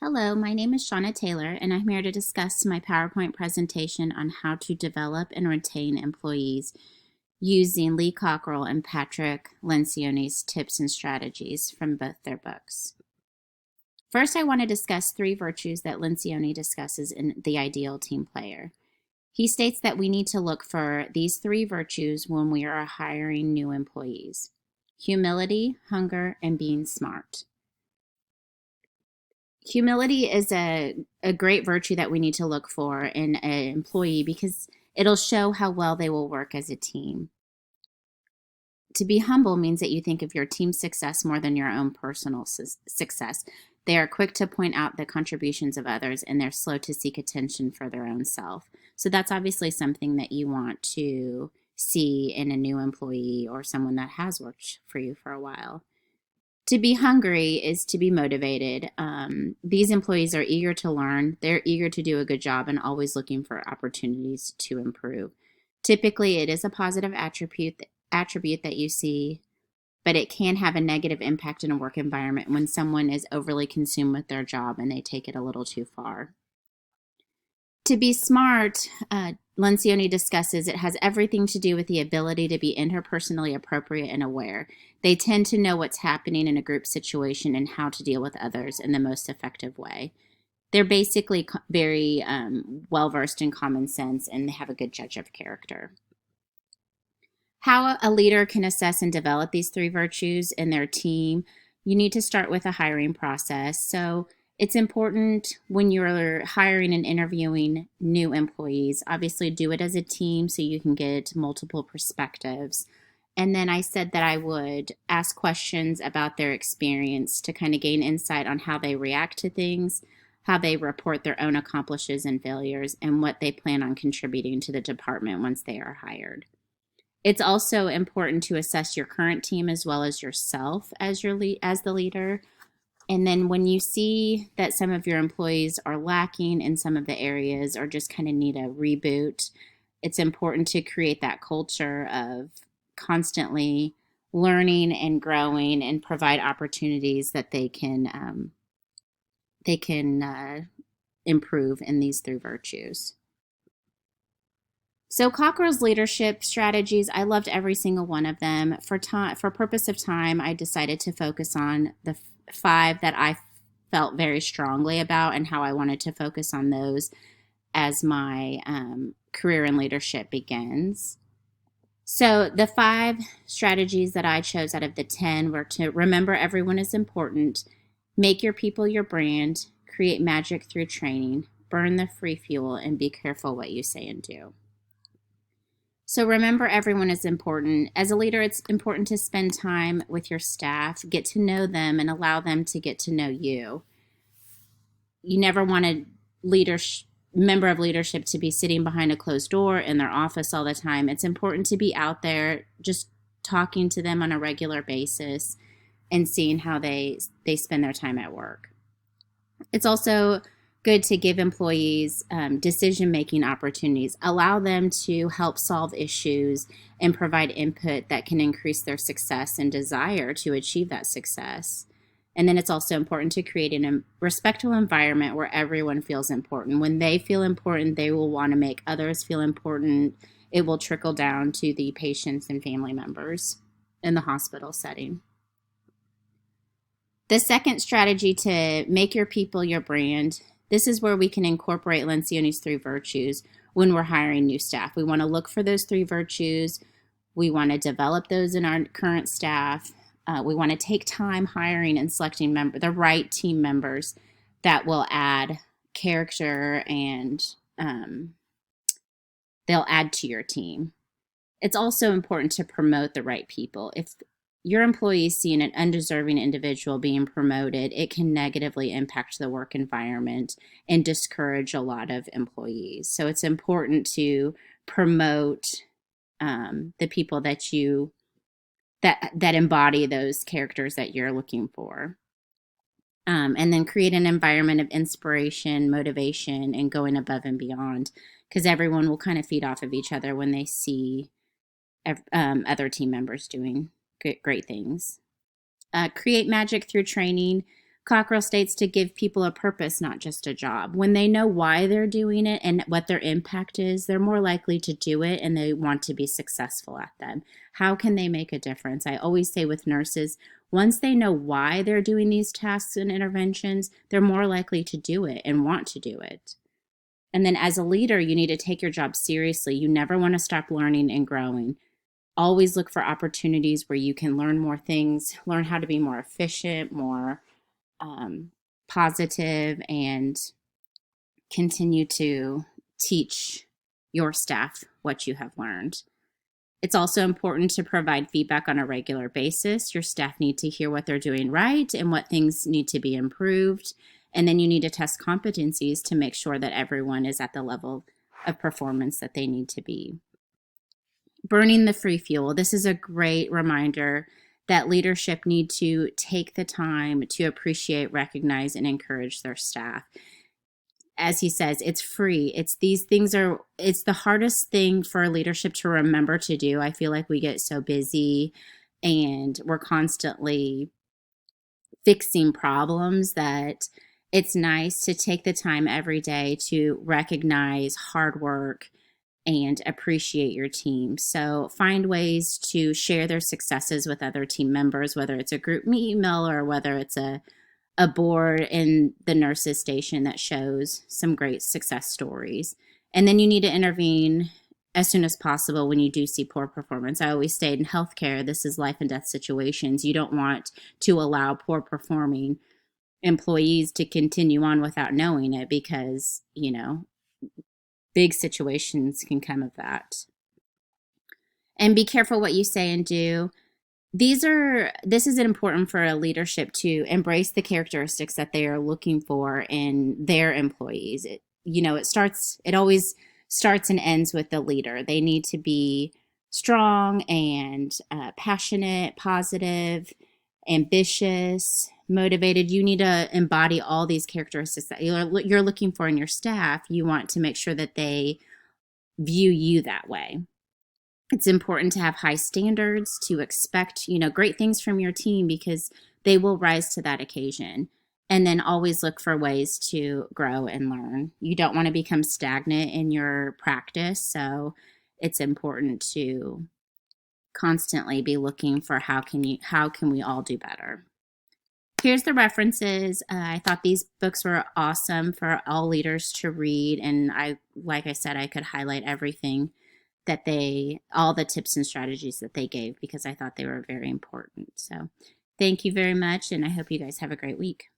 Hello, my name is Shauna Taylor, and I'm here to discuss my PowerPoint presentation on how to develop and retain employees using Lee Cockrell and Patrick Lencioni's tips and strategies from both their books. First, I want to discuss three virtues that Lencioni discusses in The Ideal Team Player. He states that we need to look for these three virtues when we are hiring new employees: humility, hunger, and being smart. Humility is a great virtue that we need to look for in an employee because it'll show how well they will work as a team. To be humble means that you think of your team's success more than your own personal success. They are quick to point out the contributions of others, and they're slow to seek attention for their own self. So that's obviously something that you want to see in a new employee or someone that has worked for you for a while. To be hungry is to be motivated. These employees are eager to learn, they're eager to do a good job, and always looking for opportunities to improve. Typically, it is a positive attribute that you see, but it can have a negative impact in a work environment when someone is overly consumed with their job and they take it a little too far. To be smart, Lencioni discusses, it has everything to do with the ability to be interpersonally appropriate and aware. They tend to know what's happening in a group situation and how to deal with others in the most effective way. They're basically very well versed in common sense, and they have a good judge of character. How a leader can assess and develop these three virtues in their team: you need to start with a hiring process. So it's important when you're hiring and interviewing new employees, obviously do it as a team so you can get multiple perspectives. And then I said that I would ask questions about their experience to kind of gain insight on how they react to things, how they report their own accomplishments and failures, and what they plan on contributing to the department once they are hired. It's also important to assess your current team as well as yourself as the leader. And then when you see that some of your employees are lacking in some of the areas or just kind of need a reboot, it's important to create that culture of constantly learning and growing and provide opportunities that they can improve in these three virtues. So Cockrell's leadership strategies, I loved every single one of them. For purpose of time, I decided to focus on the five that I felt very strongly about and how I wanted to focus on those as my career in leadership begins. So the five strategies that I chose out of the 10 were to remember everyone is important, make your people your brand, create magic through training, burn the free fuel, and be careful what you say and do. So remember everyone is important. As a leader, it's important to spend time with your staff, get to know them, and allow them to get to know you. You never want a member of leadership to be sitting behind a closed door in their office all the time. It's important to be out there just talking to them on a regular basis and seeing how they spend their time at work. It's also good to give employees decision-making opportunities, allow them to help solve issues and provide input that can increase their success and desire to achieve that success. And then it's also important to create a respectful environment where everyone feels important. When they feel important, they will want to make others feel important. It will trickle down to the patients and family members in the hospital setting. The second strategy, to make your people your brand. This is where we can incorporate Lencioni's three virtues when we're hiring new staff. We want to look for those three virtues. We want to develop those in our current staff. We want to take time hiring and selecting the right team members that will add character and they'll add to your team. It's also important to promote the right people. If your employees see an undeserving individual being promoted, it can negatively impact the work environment and discourage a lot of employees. So it's important to promote the people that embody those characters that you're looking for. And then create an environment of inspiration, motivation, and going above and beyond, because everyone will kind of feed off of each other when they see other team members doing great things. Create magic through training. Cockrell states to give people a purpose, not just a job. When they know why they're doing it and what their impact is, they're more likely to do it and they want to be successful at them. How can they make a difference? I always say with nurses, once they know why they're doing these tasks and interventions, they're more likely to do it and want to do it. And then as a leader, you need to take your job seriously. You never want to stop learning and growing. Always look for opportunities where you can learn more things, learn how to be more efficient, more positive, and continue to teach your staff what you have learned. It's also important to provide feedback on a regular basis. Your staff need to hear what they're doing right and what things need to be improved. And then you need to test competencies to make sure that everyone is at the level of performance that they need to be. Burning the free fuel. This is a great reminder that leadership need to take the time to appreciate, recognize, and encourage their staff. As he says, it's free. It's the hardest thing for leadership to remember to do. I feel like we get so busy and we're constantly fixing problems that it's nice to take the time every day to recognize hard work and appreciate your team. So find ways to share their successes with other team members, whether it's a group email or whether it's a board in the nurses station that shows some great success stories. And then you need to intervene as soon as possible when you do see poor performance. I always say in healthcare, this is life and death situations. You don't want to allow poor performing employees to continue on without knowing it because, big situations can come of that. And be careful what you say and do. This is important for a leadership to embrace the characteristics that they are looking for in their employees. It always starts and ends with the leader. They need to be strong and passionate, positive, ambitious, motivated. You need to embody all these characteristics that you're looking for in your staff. You want to make sure that they view you that way. It's important to have high standards, to expect, great things from your team because they will rise to that occasion. And then always look for ways to grow and learn. You don't want to become stagnant in your practice, so it's important to constantly be looking for how can we all do better. Here's the references. I thought these books were awesome for all leaders to read, and like I said, I could highlight everything that all the tips and strategies that they gave because I thought they were very important. So thank you very much, and I hope you guys have a great week.